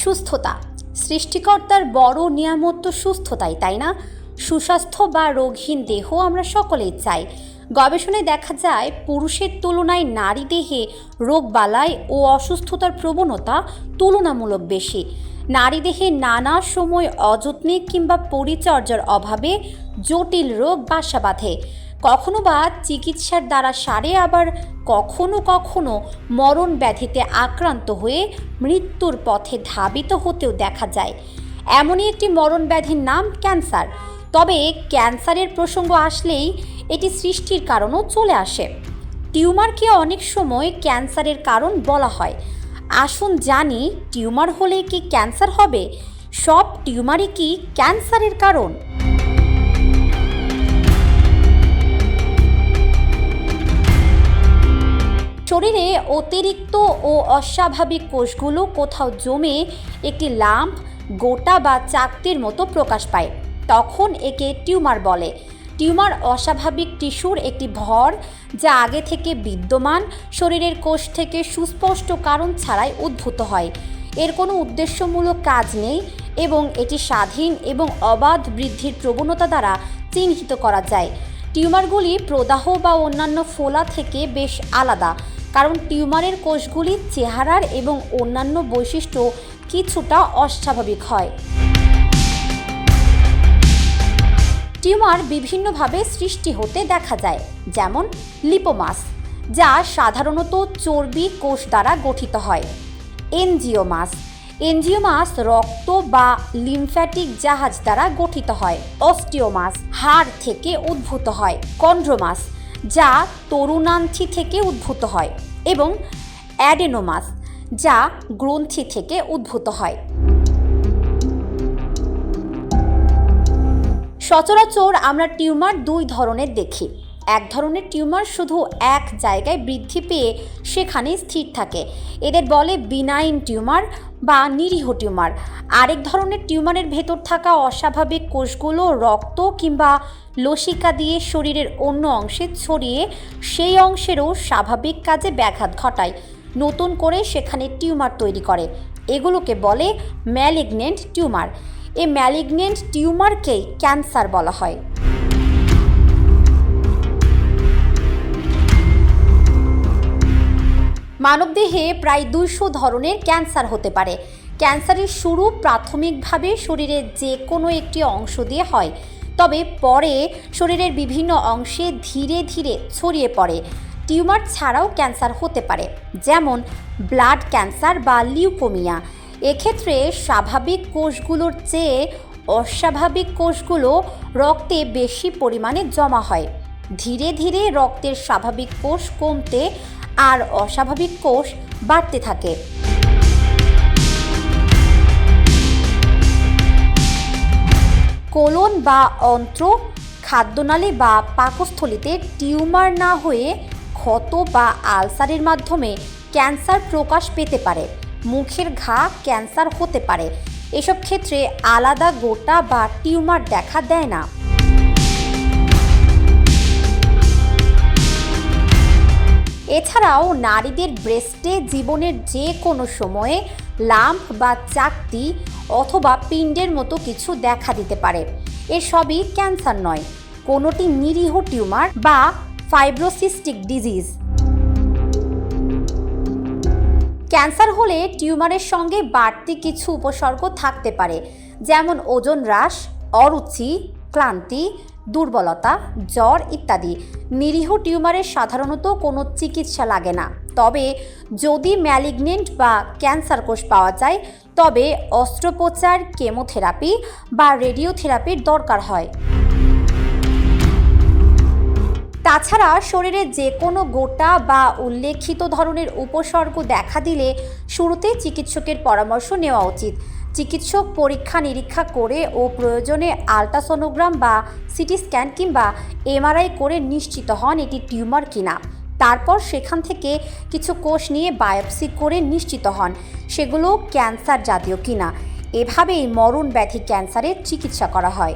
সুস্থতা সৃষ্টিকর্তার বড় নিয়ামত তো সুস্থতাই, তাই না? সুস্বাস্থ্য বা রোগহীন দেহ আমরা সকলেই চাই। গবেষণায় দেখা যায় পুরুষের তুলনায় নারী দেহে রোগবালাই ও অসুস্থতার প্রবণতা তুলনামূলক বেশি। নারী দেহে নানা সময় অযত্নে কিংবা পরিচর্যার অভাবে জটিল রোগ বাসা বাঁধে। কখনো বা চিকিৎসার দ্বারা সারে, আবার কখনো কখনো মরণ ব্যাধিতে আক্রান্ত হয়ে মৃত্যুর পথে ধাবিত হতেও দেখা যায়। এমনই একটি মরণ ব্যাধির নাম ক্যান্সার। তবে ক্যান্সারের প্রসঙ্গ আসলেই এটি সৃষ্টির কারণও চলে আসে। টিউমারকে অনেক সময় ক্যান্সারের কারণ বলা হয়। আসুন জানি, টিউমার হলে কি ক্যান্সার হবে? সব টিউমারই কি ক্যান্সারের কারণ? শরীরে অতিরিক্ত ও অস্বাভাবিক কোষগুলো কোথাও জমে একটি লাম্প, গোটা বা চাকতির মতো প্রকাশ পায়, তখন একে টিউমার বলে। টিউমার অস্বাভাবিক টিস্যুর একটি ভর, যা আগে থেকে বিদ্যমান শরীরের কোষ থেকে সুস্পষ্ট কারণ ছাড়াই উদ্ভূত হয়। এর কোনো উদ্দেশ্যমূলক কাজ নেই এবং এটি স্বাধীন এবং অবাধ বৃদ্ধির প্রবণতা দ্বারা চিহ্নিত করা যায়। টিউমারগুলি প্রদাহ বা অন্যান্য ফোলা থেকে বেশ আলাদা, কারণ টিউমারের কোষগুলি চেহারার এবং অন্যান্য বৈশিষ্ট্য কিছুটা অস্বাভাবিক হয়। টিউমার বিভিন্নভাবে সৃষ্টি হতে দেখা যায়, যেমন লিপোমাস, যা সাধারণত চর্বি কোষ দ্বারা গঠিত হয়। এনজিওমাস রক্ত বা লিম্ফ্যাটিক জাহাজ দ্বারা গঠিত হয়। অস্টিওমাস হাড় থেকে উদ্ভূত হয়। কন্ড্রোমাস, যা তরুণান্ত্রী থেকে উদ্ভূত হয়, এবং অ্যাডেনোমাস, যা গ্রন্থি থেকে উদ্ভূত হয়। সচরাচর আমরা টিউমার দুই ধরনের দেখি। এক ধরনের টিউমার শুধু এক জায়গায় বৃদ্ধি পেয়ে সেখানেই স্থির থাকে, এদের বলে বিনাইন টিউমার বা নিরীহ টিউমার। আরেক ধরনের টিউমারের ভেতর থাকা অস্বাভাবিক কোষগুলো রক্ত কিংবা লসিকা দিয়ে শরীরের অন্য অংশে ছড়িয়ে সেই অংশেরও স্বাভাবিক কাজে ব্যাঘাত ঘটায়, নতুন করে সেখানে টিউমার তৈরি করে। এগুলোকে বলে ম্যালিগনেন্ট টিউমার। এই ম্যালিগনেন্ট টিউমারকেই ক্যান্সার বলা হয়। মানবদেহে প্রায় 200 ধরনের ক্যান্সার হতে পারে। ক্যান্সারের শুরু প্রাথমিকভাবে শরীরের যে কোনো একটি অংশ দিয়ে হয়, তবে পরে শরীরের বিভিন্ন অংশে ধীরে ধীরে ছড়িয়ে পড়ে। টিউমার ছাড়াও ক্যান্সার হতে পারে, যেমন ব্লাড ক্যান্সার বা লিউকোমিয়া। এক্ষেত্রে স্বাভাবিক কোষগুলোর চেয়ে অস্বাভাবিক কোষগুলো রক্তে বেশি পরিমাণে জমা হয়। ধীরে ধীরে রক্তের স্বাভাবিক কোষ কমতে আর অস্বাভাবিক কোষ বাড়তে থাকে। কোলন বা অন্ত্র, খাদ্যনালী বা পাকস্থলীতে টিউমার না হয়ে ক্ষত বা আলসারের মাধ্যমে ক্যান্সার প্রকাশ পেতে পারে। মুখের ঘা ক্যান্সার হতে পারে। এসব ক্ষেত্রে আলাদা গোটা বা টিউমার দেখা দেয় না। এছাড়াও নারীদের ব্রেস্টে জীবনের যে কোনো সময়ে লাম্প বা চাকতি অথবা পিণ্ডের মতো কিছু দেখা দিতে পারে। এর সবই ক্যান্সার নয়, কোনোটি নিরীহ টিউমার বা ফাইব্রোসিস্টিক ডিজিজ। ক্যান্সার হলে টিউমারের সঙ্গে বাড়তি কিছু উপসর্গ থাকতে পারে, যেমন ওজন হ্রাস, অরুচি, ক্লান্তি, দুর্বলতা, জ্বর ইত্যাদি। নিরীহ টিউমারের সাধারণত কোনো চিকিৎসা লাগে না, তবে যদি ম্যালিগনেন্ট বা ক্যান্সার কোষ পাওয়া যায় তবে অস্ত্রোপচার, কেমোথেরাপি বা রেডিওথেরাপির দরকার হয়। তাছাড়া শরীরে যে কোনো গোটা বা উল্লেখিত ধরনের উপসর্গ দেখা দিলে শুরুতে চিকিৎসকের পরামর্শ নেওয়া উচিত। চিকিৎসক পরীক্ষা নিরীক্ষা করে ও প্রয়োজনে আল্ট্রাসোনোগ্রাম বা সিটি স্ক্যান কিংবা এমআরআই করে নিশ্চিত হন এটি টিউমার কিনা। তারপর সেখান থেকে কিছু কোষ নিয়ে বায়োপসি করে নিশ্চিত হন সেগুলো ক্যান্সার জাতীয় কিনা। এভাবেই মরণ ব্যাধি ক্যান্সারের চিকিৎসা করা হয়।